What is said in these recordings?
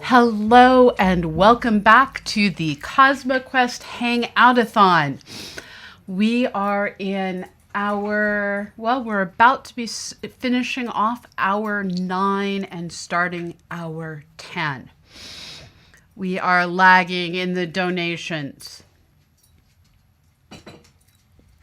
Hello and welcome back to the CosmoQuest Hangoutathon. We are in we're about to be finishing off hour 9 and starting hour 10. We are lagging in the donations.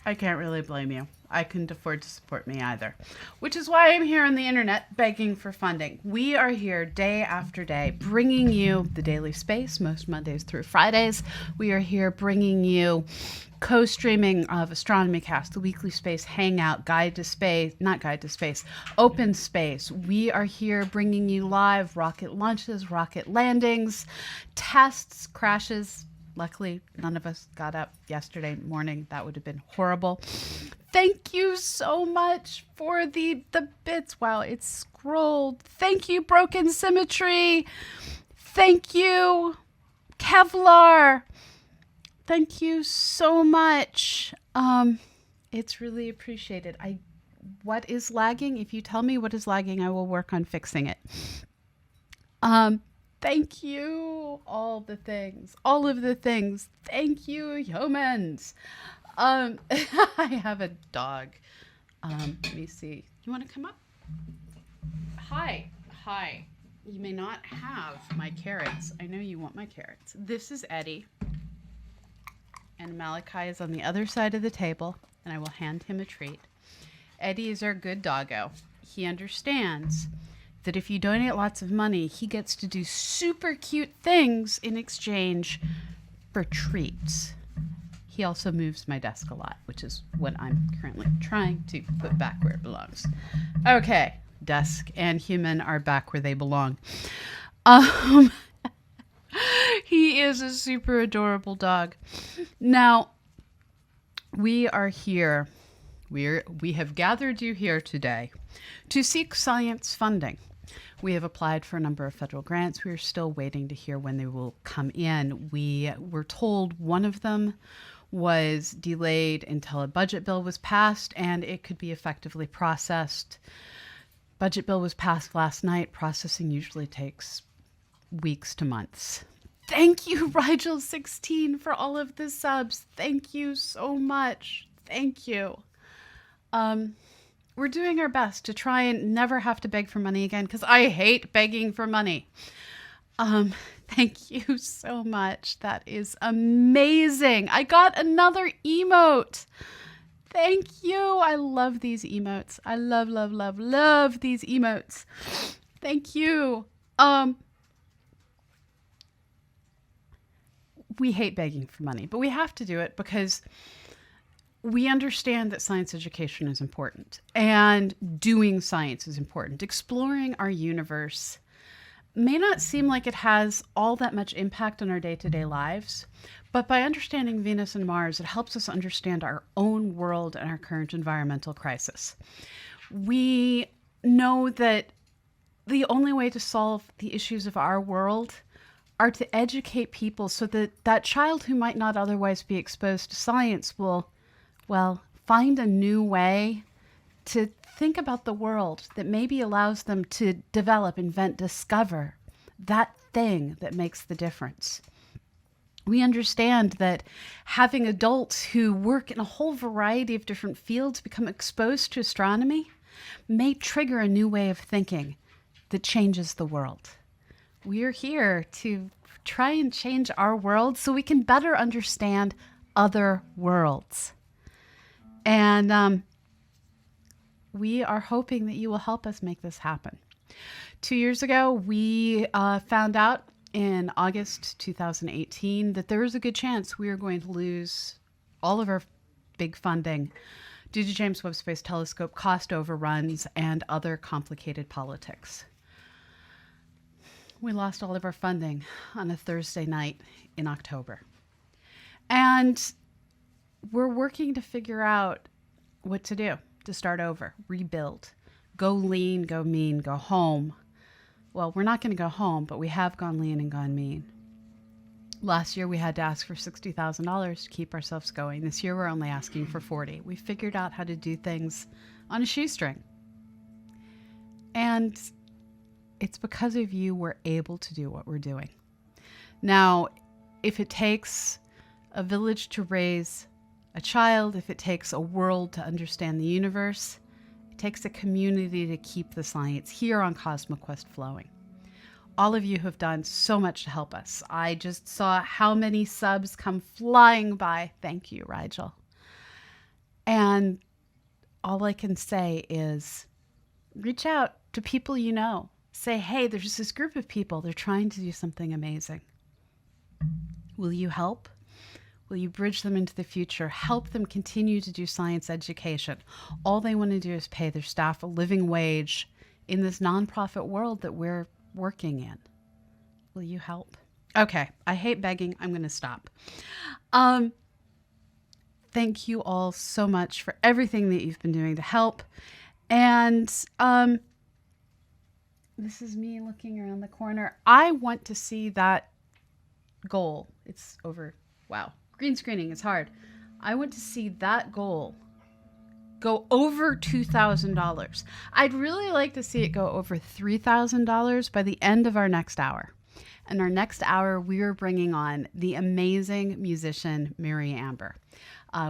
I can't really blame you. I couldn't afford to support me either, which is why I'm here on the internet begging for funding. We are here day after day, bringing you the daily space, most Mondays through Fridays. We are here bringing you co-streaming of Astronomy Cast, the weekly space hangout, open space. We are here bringing you live rocket launches, rocket landings, tests, crashes. Luckily, none of us got up yesterday morning. That would have been horrible. Thank you so much for the bits. Wow, it's scrolled. Thank you, Broken Symmetry. Thank you, Kevlar. Thank you so much. It's really appreciated. What is lagging? If you tell me what is lagging, I will work on fixing it. Thank you. All of the things. Thank you, humans. I have a dog. Let me see. You want to come up? Hi. You may not have my carrots. I know you want my carrots. This is Eddie. And Malachi is on the other side of the table, and I will hand him a treat. Eddie is our good doggo. He understands that if you donate lots of money, he gets to do super cute things in exchange for treats. He also moves my desk a lot, which is what I'm currently trying to put back where it belongs. Okay, desk and human are back where they belong. He is a super adorable dog. Now, we are here. We have gathered you here today to seek science funding. We have applied for a number of federal grants. We are still waiting to hear when they will come in. We were told one of them was delayed until a budget bill was passed and it could be effectively processed. Budget bill was passed last night. Processing usually takes weeks to months. Thank you, Rigel16, for all of the subs. Thank you so much. Thank you. We're doing our best to try and never have to beg for money again because I hate begging for money. Thank you so much. That is amazing. I got another emote. Thank you. I love these emotes. I love these emotes. Thank you. We hate begging for money, but we have to do it because we understand that science education is important and doing science is important. Exploring our universe may not seem like it has all that much impact on our day-to-day lives, but by understanding Venus and Mars, it helps us understand our own world and our current environmental crisis. We know that the only way to solve the issues of our world are to educate people so that that child who might not otherwise be exposed to science will, find a new way to think about the world that maybe allows them to develop, invent, discover that thing that makes the difference. We understand that having adults who work in a whole variety of different fields become exposed to astronomy may trigger a new way of thinking that changes the world. We're here to try and change our world so we can better understand other worlds. And we are hoping that you will help us make this happen. 2 years ago, we found out in August 2018 that there was a good chance we were going to lose all of our big funding due to James Webb Space Telescope cost overruns and other complicated politics. We lost all of our funding on a Thursday night in October. And we're working to figure out what to do to start over, rebuild, go lean, go mean, go home. Well, we're not going to go home, but we have gone lean and gone mean. Last year, we had to ask for $60,000 to keep ourselves going. This year, we're only asking for $40,000. We figured out how to do things on a shoestring. And It's because of you we're able to do what we're doing. Now, if it takes a village to raise a child, if it takes a world to understand the universe, it takes a community to keep the science here on CosmoQuest flowing. All of you have done so much to help us. I just saw how many subs come flying by. Thank you, Rigel. And all I can say is reach out to people you know. Say, hey, there's this group of people. They're trying to do something amazing. Will you help? Will you bridge them into the future? Help them continue to do science education. All they want to do is pay their staff a living wage in this nonprofit world that we're working in. Will you help? Okay, I hate begging. I'm going to stop. Thank you all so much for everything that you've been doing to help. And this is me looking around the corner. I want to see that goal. It's over. Wow. Green screening is hard. I want to see that goal go over $2,000. I'd really like to see it go over $3,000 by the end of our next hour. And our next hour, we are bringing on the amazing musician, Mary Amber.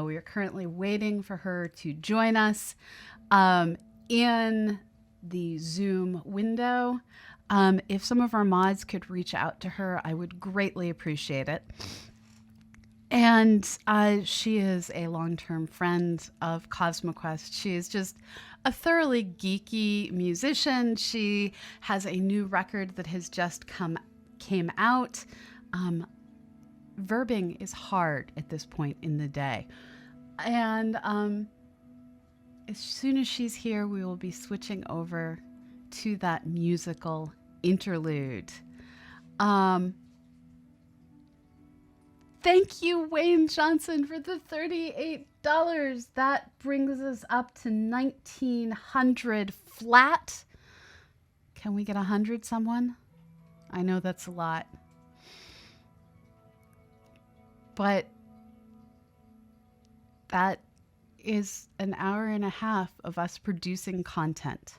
We are currently waiting for her to join us in the Zoom window. If some of our mods could reach out to her, I would greatly appreciate it. And she is a long-term friend of CosmoQuest. She is just a thoroughly geeky musician. She has a new record that has just came out. Verbing is hard at this point in the day. And as soon as she's here, we will be switching over to that musical interlude. Thank you, Wayne Johnson, for the $38. That brings us up to $1,900 flat. Can we get 100, someone? I know that's a lot. But that is an hour and a half of us producing content.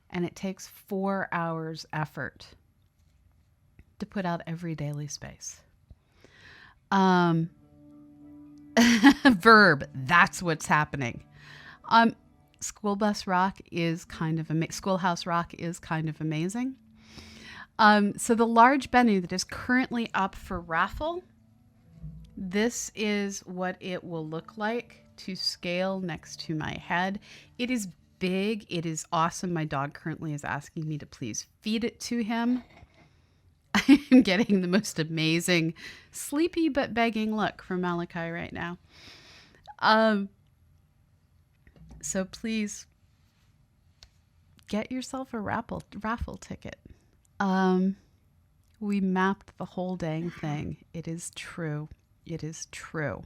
And it takes 4 hours effort to put out every daily space. Verb, that's what's happening. Schoolhouse Rock is kind of amazing. So the large Bennu that is currently up for raffle, this is what it will look like to scale next to my head. It is big. It is awesome. My dog currently is asking me to please feed it to him. I am getting the most amazing sleepy but begging look from Malachi right now. So please get yourself a raffle ticket. We mapped the whole dang thing. It is true. It is true.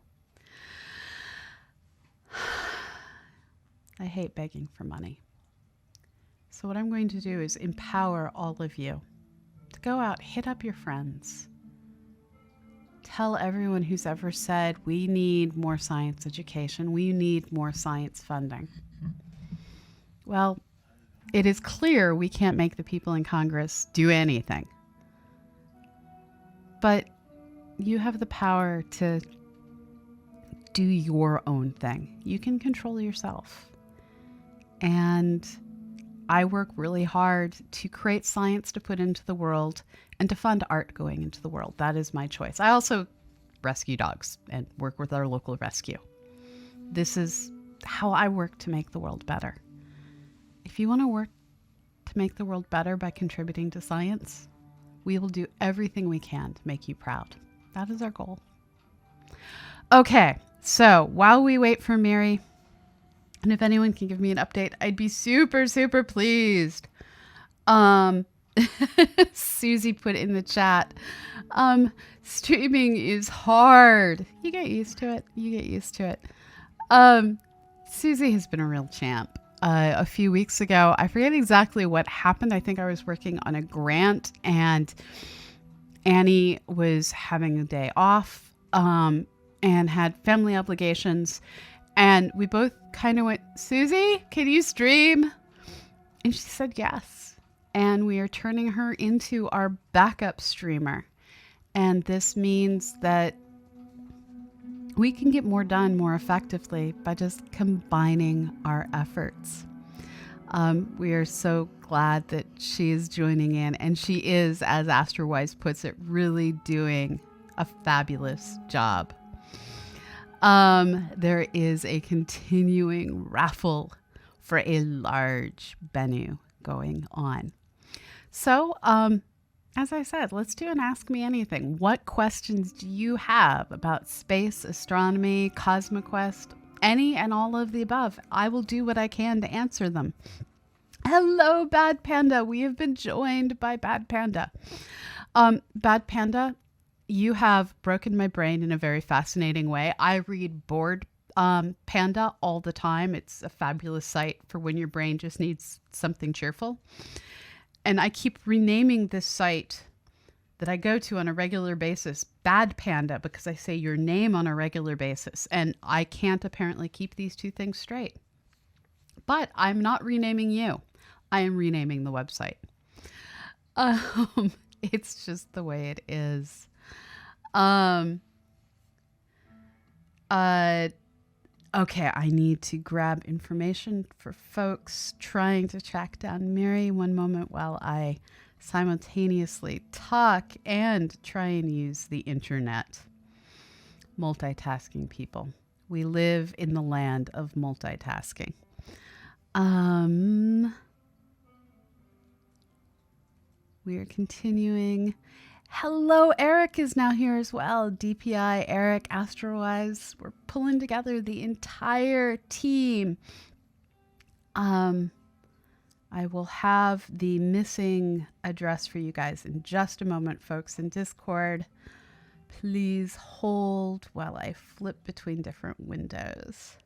I hate begging for money. So what I'm going to do is empower all of you to go out, hit up your friends. Tell everyone who's ever said, we need more science education. We need more science funding. Well, it is clear we can't make the people in Congress do anything. But you have the power to do your own thing. You can control yourself. And I work really hard to create science to put into the world and to fund art going into the world. That is my choice. I also rescue dogs and work with our local rescue. This is how I work to make the world better. If you want to work to make the world better by contributing to science, we will do everything we can to make you proud. That is our goal. Okay, so while we wait for Mary, and if anyone can give me an update, I'd be super, super pleased. Susie put in the chat, streaming is hard. You get used to it. You get used to it. Susie has been a real champ. A few weeks ago, I forget exactly what happened. I think I was working on a grant and Annie was having a day off and had family obligations. And we both kind of went, Susie, can you stream? And she said yes. and we are turning her into our backup streamer. And this means that we can get more done more effectively by just combining our efforts. We are so glad that she is joining in, and she is, as Astrowise puts it, really doing a fabulous job. There is a continuing raffle for a large Bennu going on. So, as I said, let's do an Ask Me Anything. What questions do you have about space, astronomy, CosmoQuest, any and all of the above? I will do what I can to answer them. Hello, Bad Panda. We have been joined by Bad Panda. Bad Panda, you have broken my brain in a very fascinating way. I read Bored Panda all the time. It's a fabulous site for when your brain just needs something cheerful. And I keep renaming this site that I go to on a regular basis Bad Panda because I say your name on a regular basis. And I can't apparently keep these two things straight. But I'm not renaming you. I am renaming the website. It's just the way it is. Okay, I need to grab information for folks trying to track down Mary. One moment while I simultaneously talk and try and use the internet. Multitasking people. We live in the land of multitasking. We are continuing. Hello, Eric is now here as well. DPI, Eric, Astrowise. We're pulling together the entire team. I will have the missing address for you guys in just a moment, folks, in Discord. Please hold while I flip between different windows.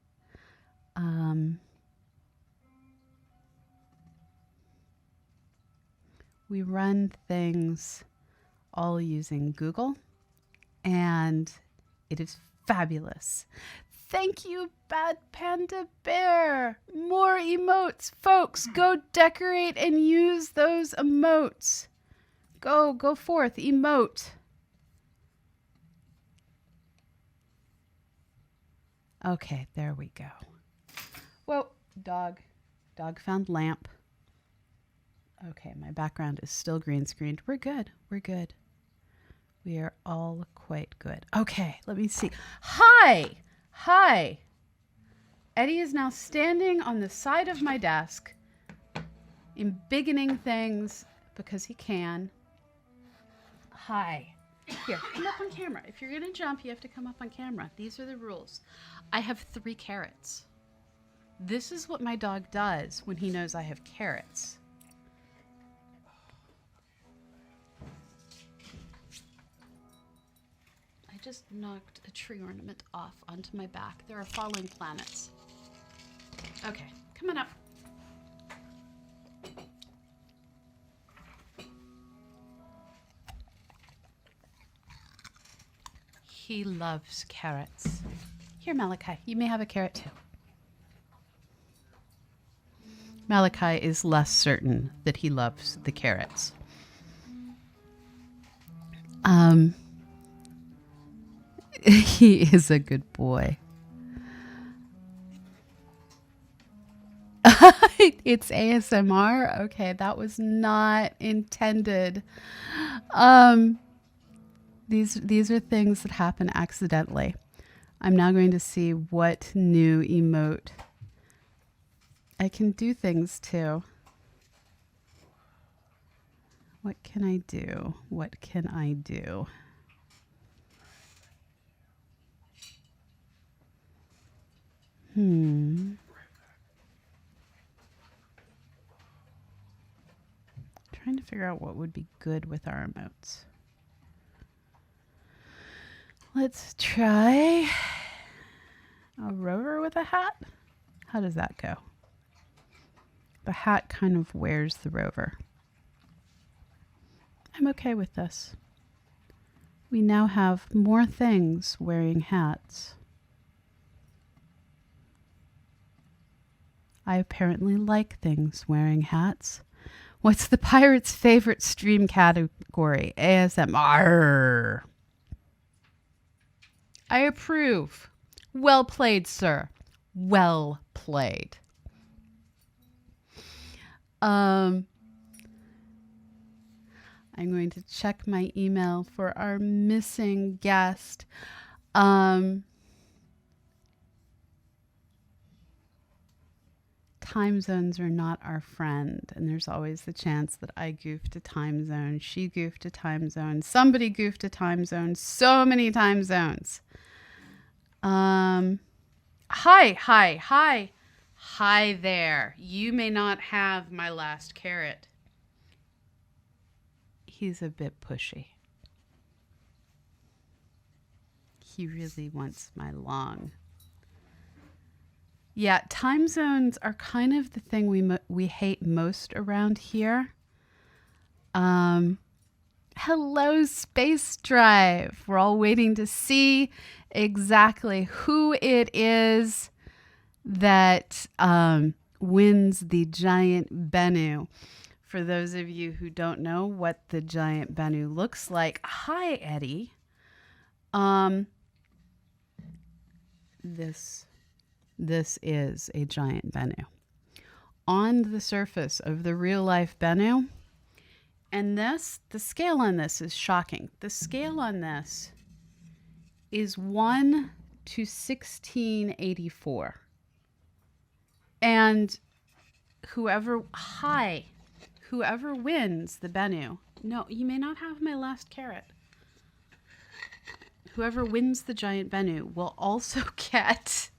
We run things all using Google, and it is fabulous. Thank you, Bad Panda Bear. More emotes, folks. Go decorate and use those emotes. Go forth, emote. Okay, there we go. Whoa, dog. Dog found lamp. Okay, my background is still green screened. We're good. We're good. We are all quite good. Okay, let me see. Hi! Hi! Eddie is now standing on the side of my desk, embiggening things because he can. Hi. Here, come up on camera. If you're going to jump, you have to come up on camera. These are the rules. I have 3 carrots. This is what my dog does when he knows I have carrots. I just knocked a tree ornament off onto my back. There are falling planets. Okay, come on up. He loves carrots. Here, Malachi, you may have a carrot too. Malachi is less certain that he loves the carrots. He is a good boy. It's ASMR? Okay, that was not intended. These are things that happen accidentally. I'm now going to see what new emote I can do things to. What can I do? What can I do? Trying to figure out what would be good with our emotes. Let's try a rover with a hat. How does that go? The hat kind of wears the rover. I'm okay with this. We now have more things wearing hats. I apparently like things wearing hats. What's the pirate's favorite stream category? ASMR. I approve. Well played, sir. Well played. I'm going to check my email for our missing guest. Time zones are not our friend, and there's always the chance that I goofed a time zone, she goofed a time zone, somebody goofed a time zone, so many time zones. Hi there. You may not have my last carrot. He's a bit pushy. He really wants my long. Yeah, time zones are kind of the thing we hate most around here. Hello, Space Drive. We're all waiting to see exactly who it is that wins the giant Bennu. For those of you who don't know what the giant Bennu looks like, hi, Eddie. This is a giant Bennu. On the surface of the real life Bennu, and the scale on this is shocking. The scale on this is 1 to 1684. And whoever wins the Bennu, no, you may not have my last carrot. Whoever wins the giant Bennu will also get,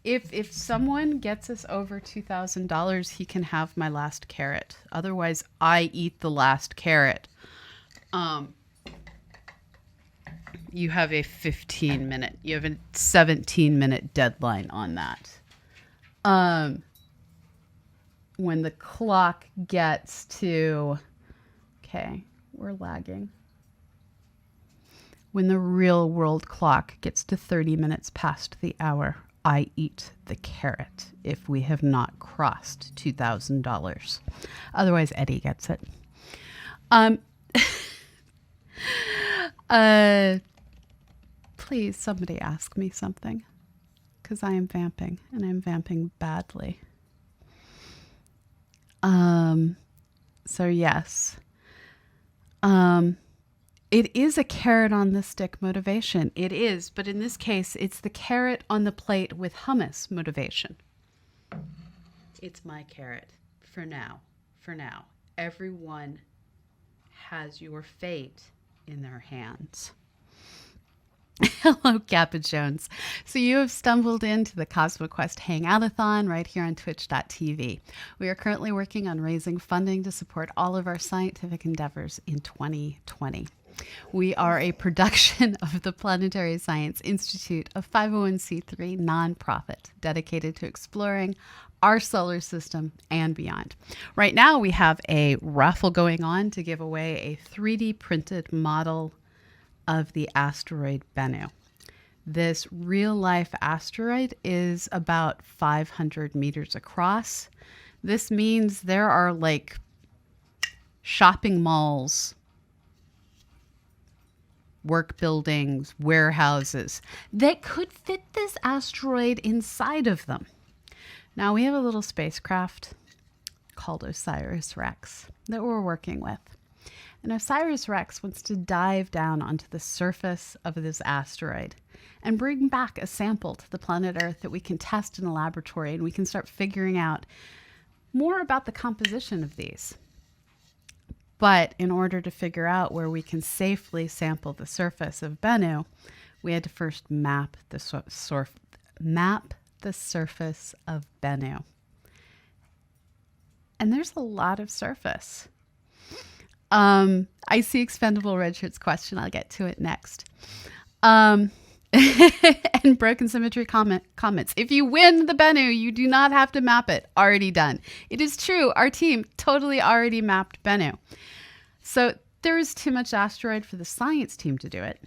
if someone gets us over $2,000, he can have my last carrot. Otherwise, I eat the last carrot. You have a 15-minute, you have a 17-minute deadline on that. When the clock gets to, okay, we're lagging. When the real world clock gets to 30 minutes past the hour, I eat the carrot if we have not crossed $2,000. Otherwise, Eddie gets it. Please, somebody ask me something, because I am vamping, and I'm vamping badly. So yes. It is a carrot on the stick motivation. It is, but in this case, it's the carrot on the plate with hummus motivation. It's my carrot for now. For now. Everyone has your fate in their hands. Hello, Kappa Jones. So you have stumbled into the CosmoQuest Hangoutathon right here on twitch.tv. We are currently working on raising funding to support all of our scientific endeavors in 2020. We are a production of the Planetary Science Institute, a 501c3 nonprofit dedicated to exploring our solar system and beyond. Right now, we have a raffle going on to give away a 3D printed model of the asteroid Bennu. This real-life asteroid is about 500 meters across. This means there are like shopping malls, work buildings, warehouses that could fit this asteroid inside of them. Now we have a little spacecraft called OSIRIS-REx that we're working with. And OSIRIS-REx wants to dive down onto the surface of this asteroid and bring back a sample to the planet Earth that we can test in a laboratory, and we can start figuring out more about the composition of these. But in order to figure out where we can safely sample the surface of Bennu, we had to first map the surface of Bennu. And there's a lot of surface. I see Expendable Redshirt's question. I'll get to it next. And Broken Symmetry comments. If you win the Bennu, you do not have to map it. Already done. It is true. Our team totally already mapped Bennu. So there is too much asteroid for the science team to do it.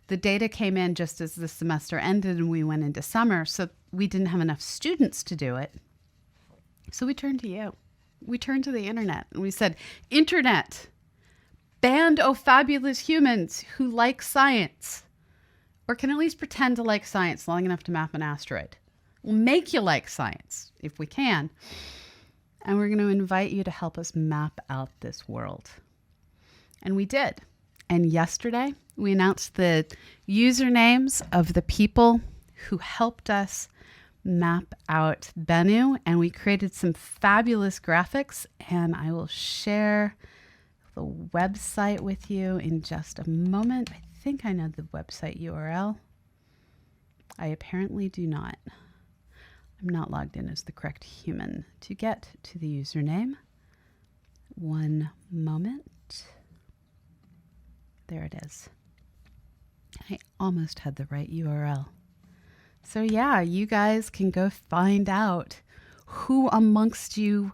The data came in just as the semester ended and we went into summer, so we didn't have enough students to do it. So we turned to you. We turned to the internet and we said, Internet, band of fabulous humans who like science, or can at least pretend to like science long enough to map an asteroid. We'll make you like science if we can. And we're going to invite you to help us map out this world. And we did. And yesterday, we announced the usernames of the people who helped us map out Bennu. And we created some fabulous graphics. And I will share the website with you in just a moment. I think I know the website URL. I apparently do not. I'm not logged in as the correct human to get to the username. One moment. There it is. I almost had the right URL. So yeah, you guys can go find out who amongst you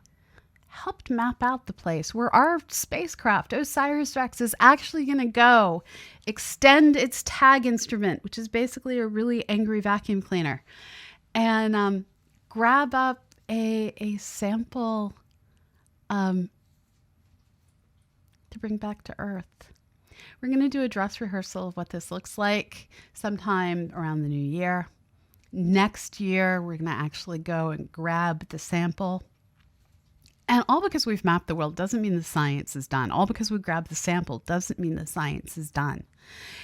helped map out the place where our spacecraft, OSIRIS-REx, is actually going to go extend its tag instrument, which is basically a really angry vacuum cleaner, and grab up a sample to bring back to Earth. We're going to do a dress rehearsal of what this looks like sometime around the new year. Next year, we're going to actually go and grab the sample. And all because we've mapped the world doesn't mean the science is done. All because we grabbed the sample doesn't mean the science is done.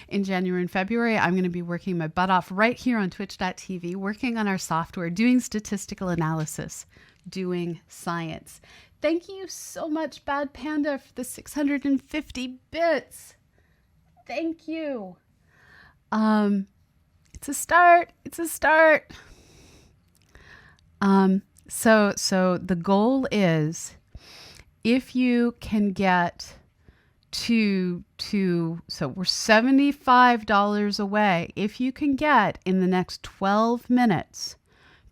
In January and February, I'm going to be working my butt off right here on twitch.tv, working on our software, doing statistical analysis, doing science. Thank you so much, Bad Panda, for the 650 bits. Thank you. It's a start. It's a start. So the goal is, if you can get so we're $75 away. If you can get in the next 12 minutes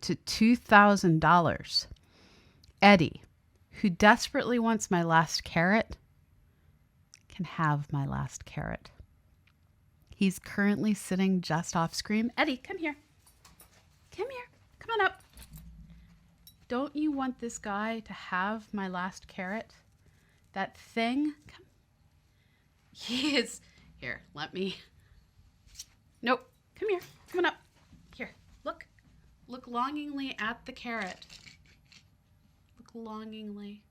to $2,000, Eddie, who desperately wants my last carrot, can have my last carrot. He's currently sitting just off screen. Eddie, come here. Come here. Come on up. Don't you want this guy to have my last carrot? That thing? Come. He is. Here, let me. Nope. Come here. Come on up. Here. Look. Look longingly at the carrot. Look longingly.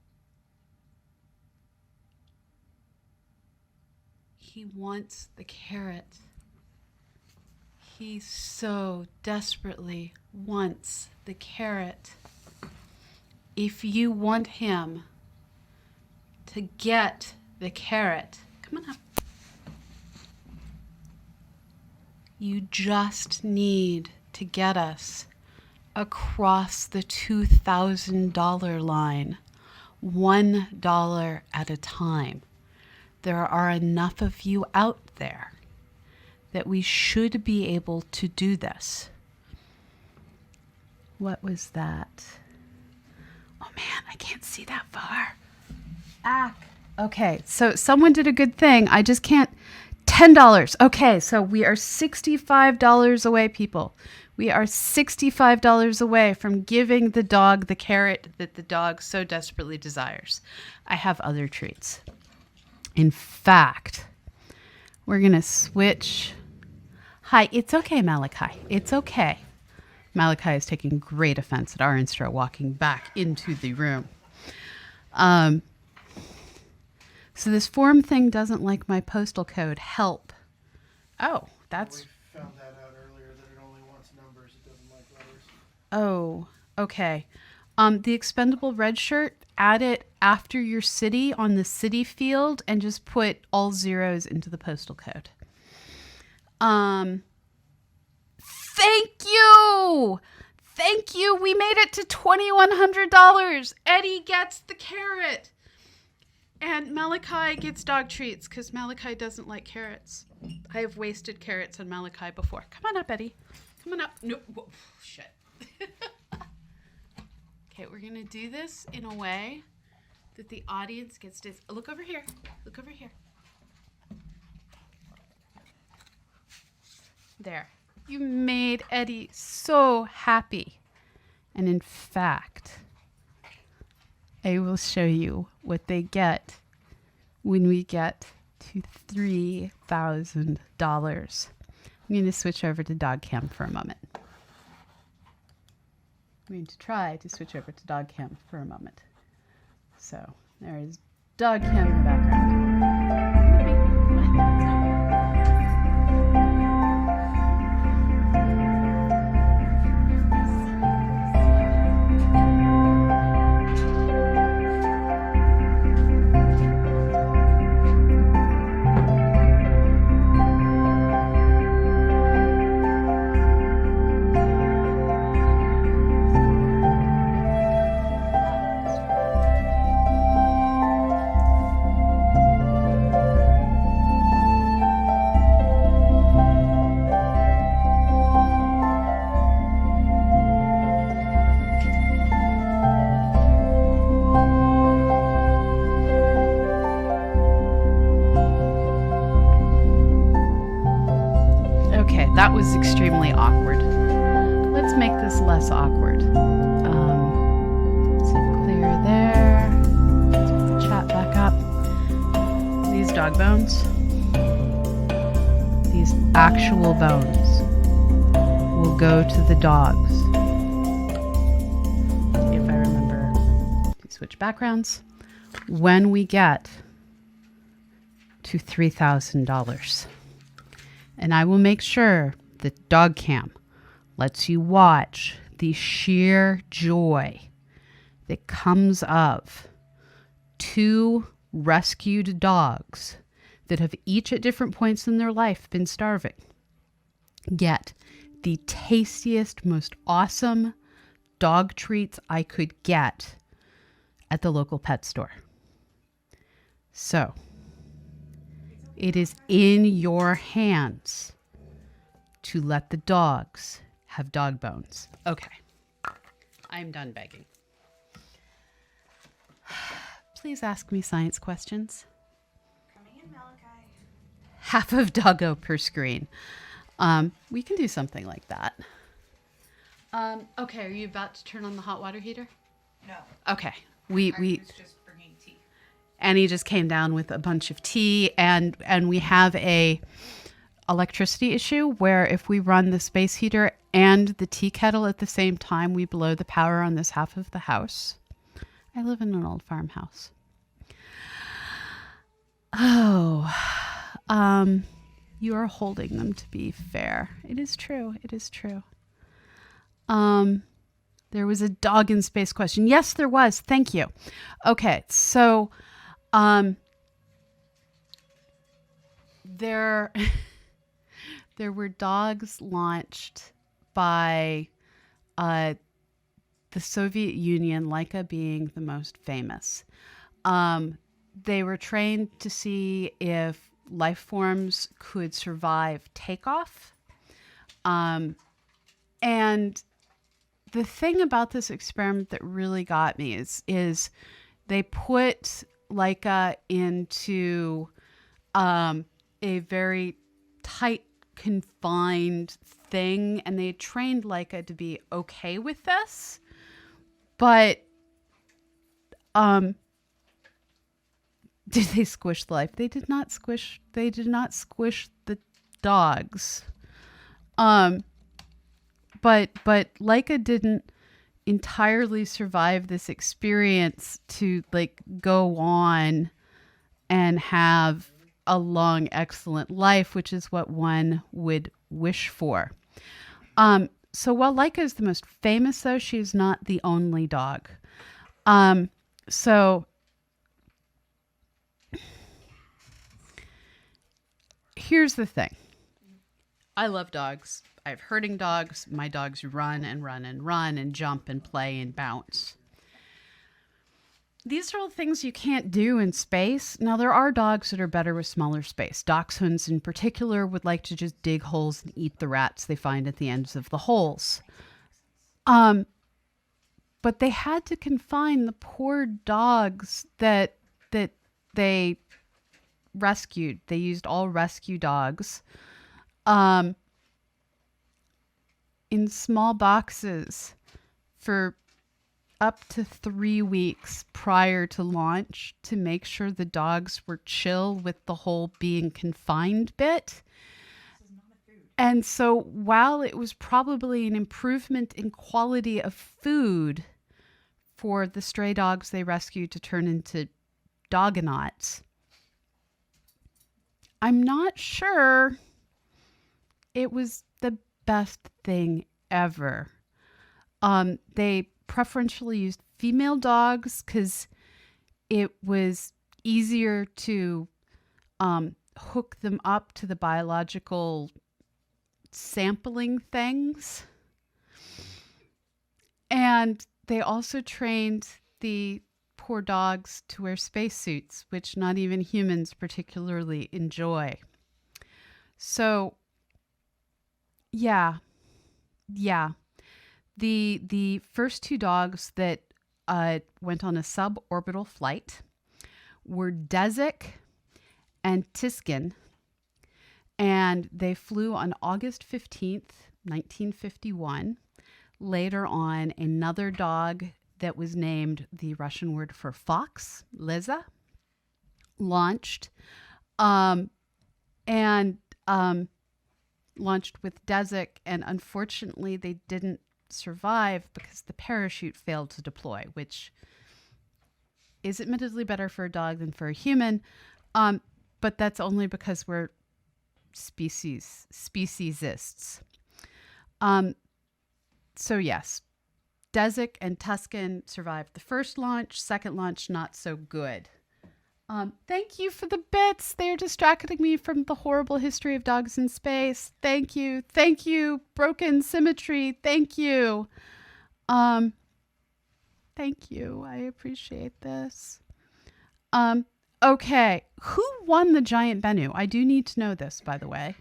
He wants the carrot. He so desperately wants the carrot. If you want him to get the carrot, come on up. You just need to get us across the $2,000 line, $1 at a time. There are enough of you out there that we should be able to do this. What was that? Oh man, I can't see that far. Okay, so someone did a good thing. I just can't. $10. Okay, so we are $65 away, people. We are $65 away from giving the dog the carrot that the dog so desperately desires. I have other treats. In fact, we're going to switch. Hi, it's okay, Malachi. It's okay. Malachi is taking great offense at our Instra walking back into the room. So this form thing doesn't like my postal code. Help. Oh, that's... We found that out earlier, that it only wants numbers. It doesn't like letters. Oh, okay. The expendable red shirt, add it after your city on the city field and just put all zeros into the postal code. Thank you! Thank you! We made it to $2,100! Eddie gets the carrot! And Malachi gets dog treats because Malachi doesn't like carrots. I have wasted carrots on Malachi before. Come on up, Eddie. Come on up. No, whoa, shit. Okay, we're going to do this in a way that the audience gets to... Look over here. Look over here. There. You made Eddie so happy. And in fact, I will show you what they get when we get to $3,000. I'm going to switch over to dog cam for a moment. I'm going to try to switch over to dog cam for a moment. So there is dog cam in the background. That was extremely awkward. Let's make this less awkward. Let's clear there. Let's put the chat back up. These dog bones, these actual bones, will go to the dogs. If I remember to switch backgrounds, when we get to $3,000. And I will make sure that dog cam lets you watch the sheer joy that comes of two rescued dogs that have each at different points in their life been starving get the tastiest, most awesome dog treats I could get at the local pet store. So it is in your hands to let the dogs have dog bones. Okay, I'm done begging. Please ask me science questions. Coming in, Malachi. Half of doggo per screen. We can do something like that. Okay, are you about to turn on the hot water heater? No. Okay, I we was just bringing tea. Annie just came down with a bunch of tea, and we have a electricity issue where if we run the space heater and the tea kettle at the same time, we blow the power on this half of the house. I live in an old farmhouse. Oh, you are holding them to be fair. It is true. It is true. There was a dog in space question. Yes, there was. Thank you. Okay, so there were dogs launched by the Soviet Union, Laika being the most famous. They were trained to see if life forms could survive takeoff. And the thing about this experiment that really got me is they put Laika into a very tight, confined thing, and they trained Laika to be okay with this. But did they squish the life? They did not squish the dogs. But Laika didn't entirely survive this experience to like go on and have a long, excellent life, which is what one would wish for. So while Laika is the most famous, though, she's not the only dog. So here's the thing. I love dogs. I have herding dogs. My dogs run and run and run and jump and play and bounce. These are all things you can't do in space. Now, there are dogs that are better with smaller space. Dachshunds in particular would like to just dig holes and eat the rats they find at the ends of the holes. But they had to confine the poor dogs that they rescued. They used all rescue dogs in small boxes for up to 3 weeks prior to launch to make sure the dogs were chill with the whole being confined bit. And so while it was probably an improvement in quality of food for the stray dogs they rescued to turn into dogonauts, I'm not sure it was the best thing ever. They preferentially used female dogs because it was easier to hook them up to the biological sampling things. And they also trained the poor dogs to wear spacesuits, which not even humans particularly enjoy. So, yeah. The first 2 dogs that went on a suborbital flight were Desic and Tiskin, and they flew on August 15th, 1951. Later on, another dog that was named the Russian word for fox, Liza, launched, launched with Desic, and unfortunately they didn't survive because the parachute failed to deploy, which is admittedly better for a dog than for a human, but that's only because we're speciesists. So yes, Desic and Tuscan survived the first launch. Second launch, not so good. Thank you for the bits. They're distracting me from the horrible history of dogs in space. Thank you. Thank you. Broken symmetry. Thank you. Thank you. I appreciate this. Okay. Who won the giant Bennu? I do need to know this, by the way.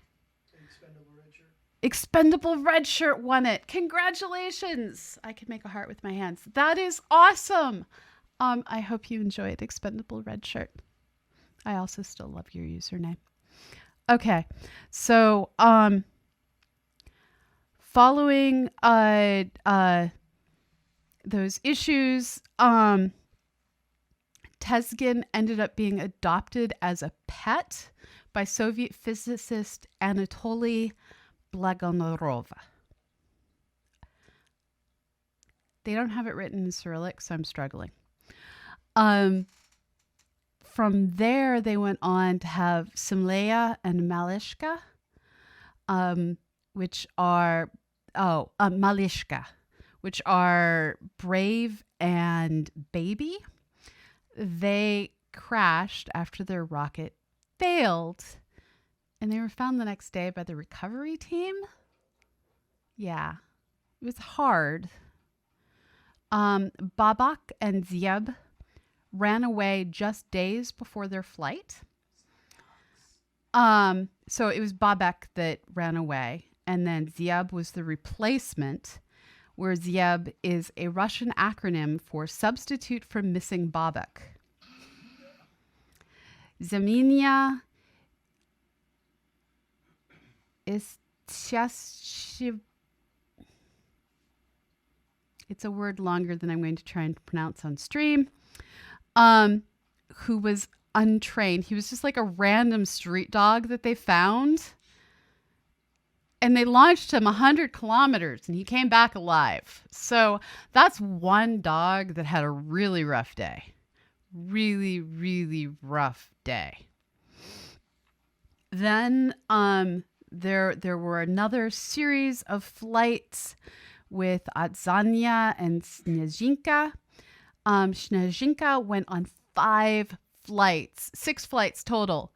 Expendable red shirt. Expendable red shirt won it. Congratulations. I can make a heart with my hands. That is awesome. I hope you enjoyed Expendable Red Shirt. I also still love your username. Okay, so following those issues, Tezgin ended up being adopted as a pet by Soviet physicist Anatoly Blagonorov. They don't have it written in Cyrillic, so I'm struggling. From there, they went on to have Simleya and Malishka, which are Malishka, which are Brave and Baby. They crashed after their rocket failed, and they were found the next day by the recovery team. Yeah, it was hard. Babak and Zieb ran away just days before their flight. So it was Babak that ran away, and then Zieb was the replacement, where Zieb is a Russian acronym for substitute for missing Babak. Zaminya is it's a word longer than I'm going to try and pronounce on stream. Who was untrained. He was just like a random street dog that they found. And they launched him 100 kilometers and he came back alive. So that's one dog that had a really rough day. Really, really rough day. Then there were another series of flights with Atzanya and Snezhinka. Snezhinka went on 6 flights total.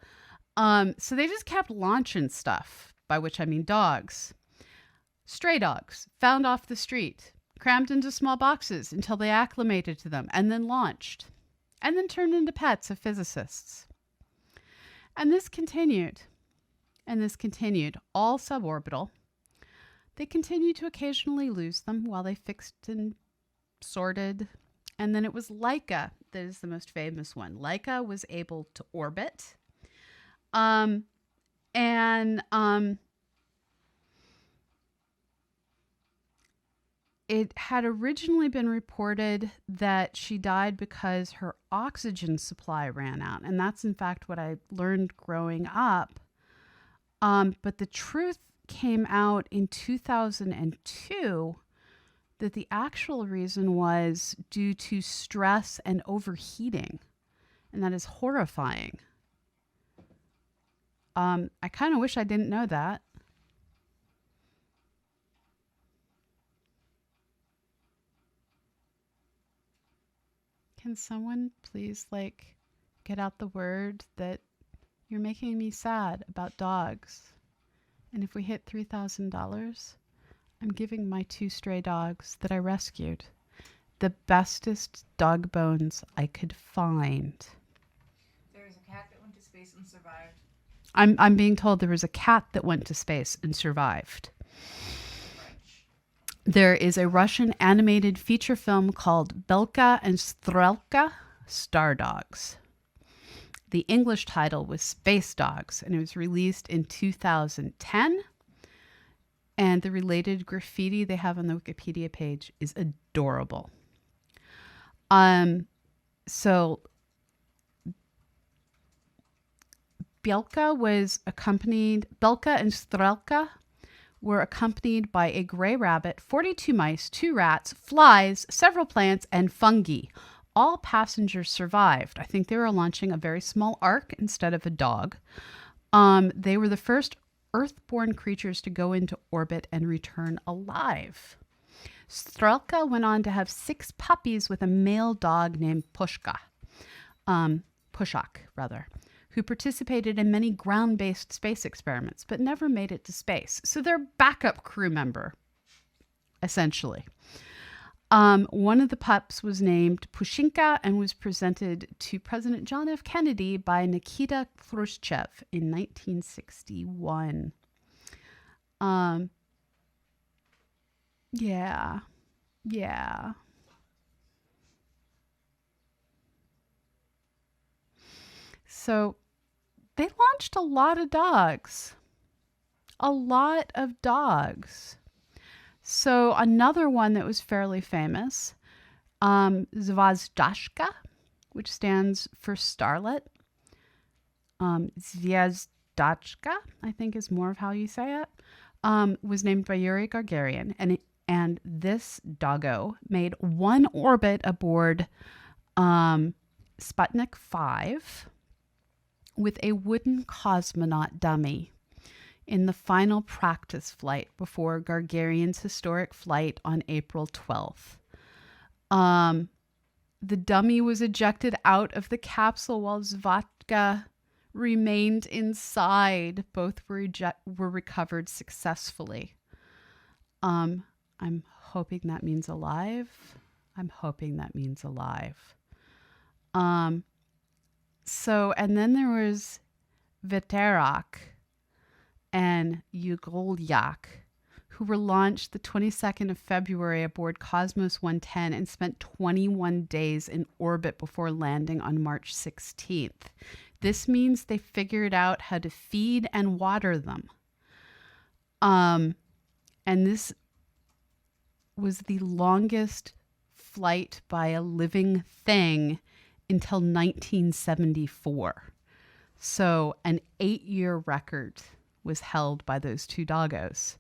So they just kept launching stuff, by which I mean dogs. Stray dogs found off the street, crammed into small boxes until they acclimated to them, and then launched, and then turned into pets of physicists. And this continued, all suborbital. They continued to occasionally lose them while they fixed and sorted. And then it was Laika that is the most famous one. Laika was able to orbit. it had originally been reported that she died because her oxygen supply ran out. And that's, in fact, what I learned growing up. But the truth came out in 2002 that the actual reason was due to stress and overheating. And that is horrifying. I kind of wish I didn't know that. Can someone please get out the word that you're making me sad about dogs? And if we hit $3,000, I'm giving my 2 stray dogs that I rescued the bestest dog bones I could find. There's a cat that went to space and survived. I'm being told there was a cat that went to space and survived. French. There is a Russian animated feature film called Belka and Strelka, Star Dogs. The English title was Space Dogs, and it was released in 2010. And the related graffiti they have on the Wikipedia page is adorable. So Belka and Strelka were accompanied by a gray rabbit, 42 mice, 2 rats, flies, several plants, and fungi. All passengers survived. I think they were launching a very small ark instead of a dog. They were the first Earth-born creatures to go into orbit and return alive. Strelka went on to have 6 puppies with a male dog named Pushak, who participated in many ground-based space experiments, but never made it to space. So they're backup crew member, essentially. One of the pups was named Pushinka and was presented to President John F. Kennedy by Nikita Khrushchev in 1961. Yeah. So they launched a lot of dogs. So another one that was fairly famous, Zvazdashka, which stands for starlet. Zvazdashka, I think is more of how you say it, was named by Yuri Gagarin. And this doggo made one orbit aboard Sputnik 5 with a wooden cosmonaut dummy in the final practice flight before Gagarin's historic flight on April 12th. The dummy was ejected out of the capsule while Zvatka remained inside. Both were recovered successfully. I'm hoping that means alive. And then there was Veterak and Ugolyak, who were launched the 22nd of February aboard Cosmos 110 and spent 21 days in orbit before landing on March 16th. This means they figured out how to feed and water them. And this was the longest flight by a living thing until 1974. So an 8-year record was held by those 2 doggos.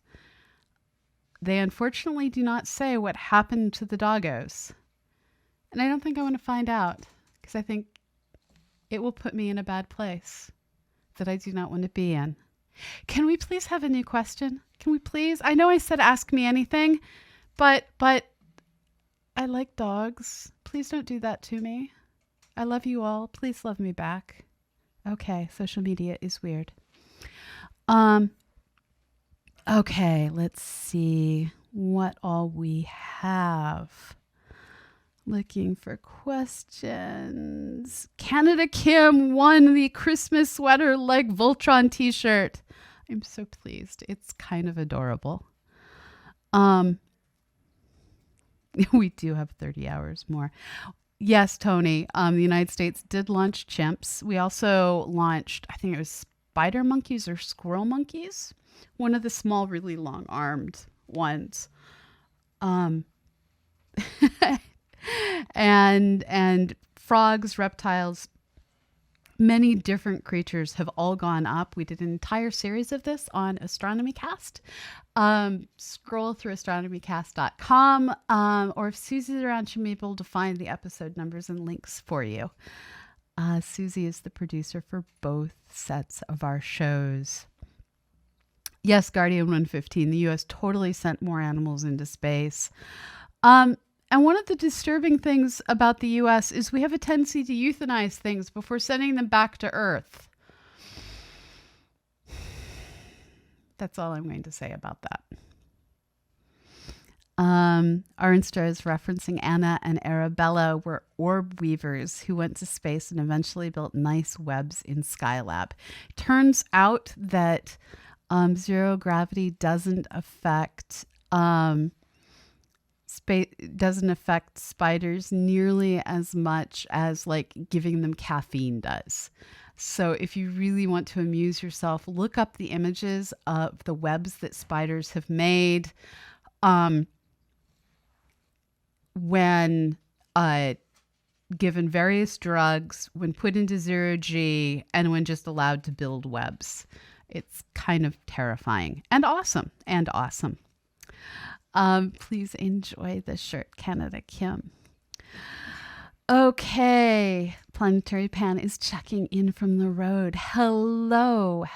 They unfortunately do not say what happened to the doggos. And I don't think I want to find out, because I think it will put me in a bad place that I do not want to be in. Can we please have a new question? Can we please? I know I said ask me anything, but I like dogs. Please don't do that to me. I love you all. Please love me back. Okay, social media is weird. Okay, let's see what all we have. Looking for questions. Canada Kim won the Christmas sweater like Voltron t-shirt. I'm so pleased. It's kind of adorable. We do have 30 hours more. Yes, Tony. The United States did launch chimps. We also launched, I think it was spider monkeys or squirrel monkeys. One of the small, really long-armed ones. and frogs, reptiles, many different creatures have all gone up. We did an entire series of this on Astronomy Cast. Scroll through astronomycast.com, or if Susie's around, she may be able to find the episode numbers and links for you. Susie is the producer for both sets of our shows. Yes, Guardian 115, the U.S. totally sent more animals into space. And one of the disturbing things about the U.S. is we have a tendency to euthanize things before sending them back to Earth. That's all I'm going to say about that. Our Insta is referencing Anna and Arabella were orb weavers who went to space and eventually built nice webs in Skylab. Turns out that zero gravity doesn't affect spiders nearly as much as like giving them caffeine does. So if you really want to amuse yourself, look up the images of the webs that spiders have made when given various drugs, when put into zero G, and when just allowed to build webs. It's kind of terrifying and awesome. Please enjoy the shirt, Canada Kim. Okay, Planetary Pan is checking in from the road. Hello.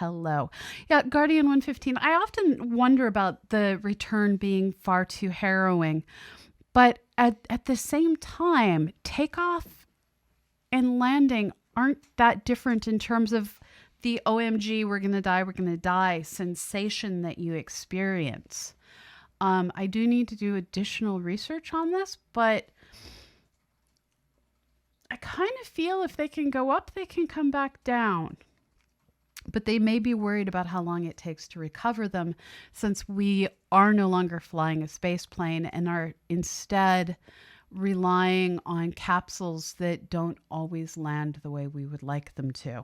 Yeah, Guardian 115. I often wonder about the return being far too harrowing, but at the same time, takeoff and landing aren't that different in terms of the OMG, we're going to die sensation that you experience. I do need to do additional research on this, but I kind of feel if they can go up, they can come back down. But they may be worried about how long it takes to recover them, since we are no longer flying a space plane and are instead relying on capsules that don't always land the way we would like them to.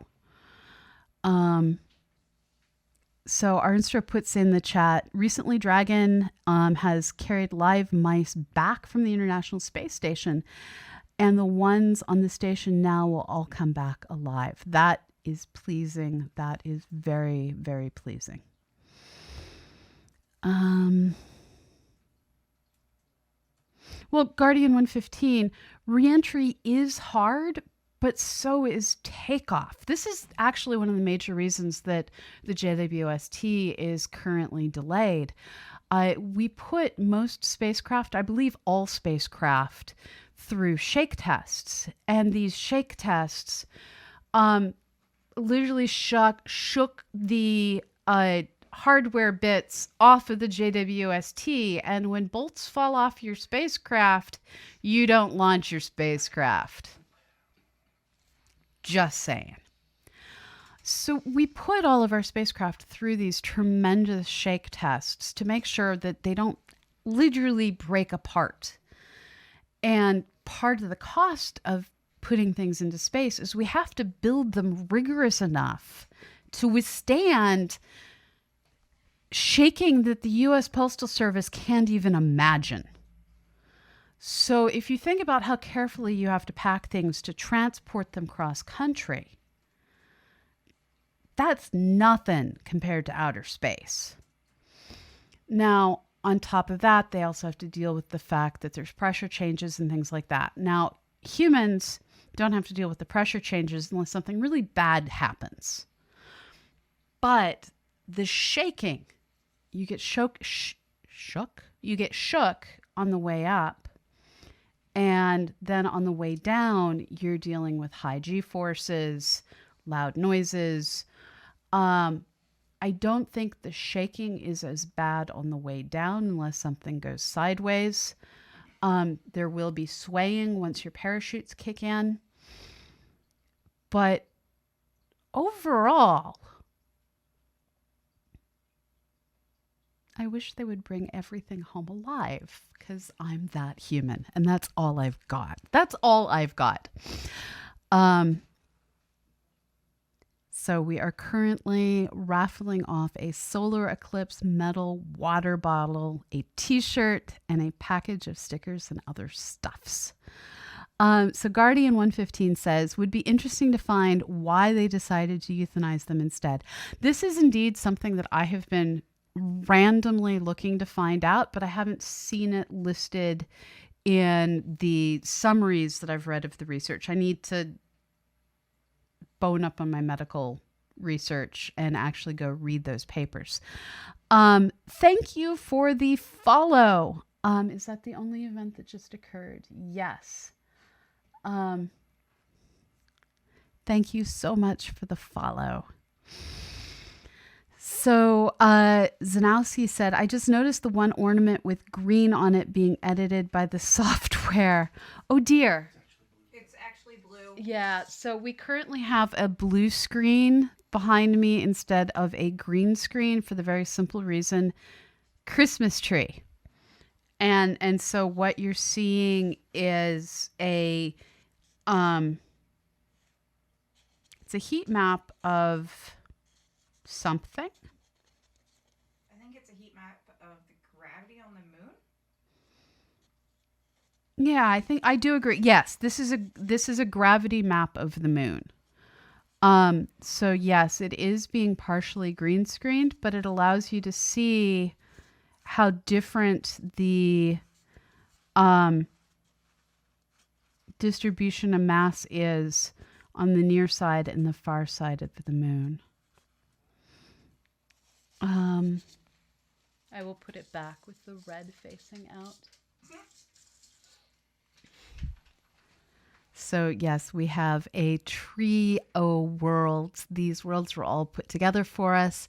So Arnstra puts in the chat, recently Dragon has carried live mice back from the International Space Station, and the ones on the station now will all come back alive. That is pleasing. That is very, very pleasing. Well, Guardian 115, reentry is hard, but so is takeoff. This is actually one of the major reasons that the JWST is currently delayed. We put most spacecraft, I believe all spacecraft, through shake tests. And these shake tests literally shook the hardware bits off of the JWST. And when bolts fall off your spacecraft, you don't launch your spacecraft. Just saying. So we put all of our spacecraft through these tremendous shake tests to make sure that they don't literally break apart. And part of the cost of putting things into space is we have to build them rigorous enough to withstand shaking that the U.S. Postal Service can't even imagine. So if you think about how carefully you have to pack things to transport them cross country, that's nothing compared to outer space. Now, on top of that, they also have to deal with the fact that there's pressure changes and things like that. Now, humans don't have to deal with the pressure changes unless something really bad happens. But the shaking, you get shook on the way up. And then on the way down, you're dealing with high G-forces, loud noises. I don't think the shaking is as bad on the way down unless something goes sideways. There will be swaying once your parachutes kick in. But overall, I wish they would bring everything home alive, because I'm that human and that's all I've got. So we are currently raffling off a solar eclipse metal water bottle, a t-shirt, and a package of stickers and other stuffs. So Guardian 115 says, would be interesting to find why they decided to euthanize them instead. This is indeed something that I have been randomly looking to find out, but I haven't seen it listed in the summaries that I've read of the research. I need to bone up on my medical research and actually go read those papers. Thank you for the follow. Is that the only event that just occurred? Yes. Thank you so much for the follow. So Zanowski said, I just noticed the one ornament with green on it being edited by the software. Oh dear. It's actually blue. Yeah, so we currently have a blue screen behind me instead of a green screen for the very simple reason, Christmas tree. And so what you're seeing is it's a heat map of something. I think it's a heat map of the gravity on the moon. Yeah, I do agree. Yes, this is a gravity map of the moon. So yes, it is being partially green screened, but it allows you to see how different the distribution of mass is on the near side and the far side of the moon. I will put it back with the red facing out. So yes, we have a trio worlds. These worlds were all put together for us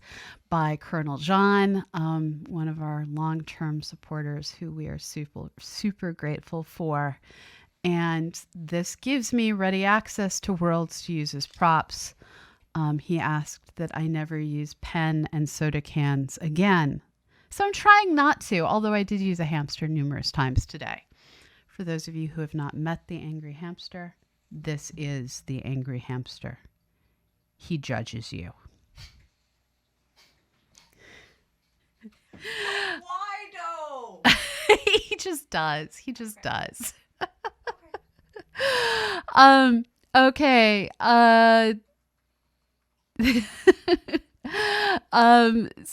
by Colonel John, one of our long-term supporters who we are super grateful for. And this gives me ready access to worlds to use as props. He asked that I never use pen and soda cans again. So I'm trying not to, although I did use a hamster numerous times today. For those of you who have not met the angry hamster, this is the angry hamster. He judges you. Why though? He just does. He just does. Okay.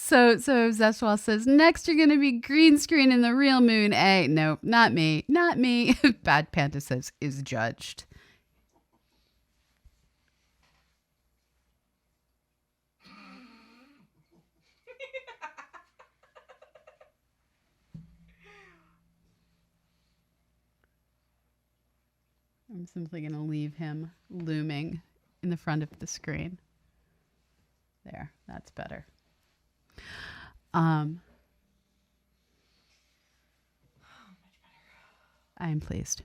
So Zeswal says, next you're gonna be green screen in the real moon. No, not me. Not me. Bad Panda says, is judged. I'm simply gonna leave him looming in the front of the screen. There, that's better. I am pleased.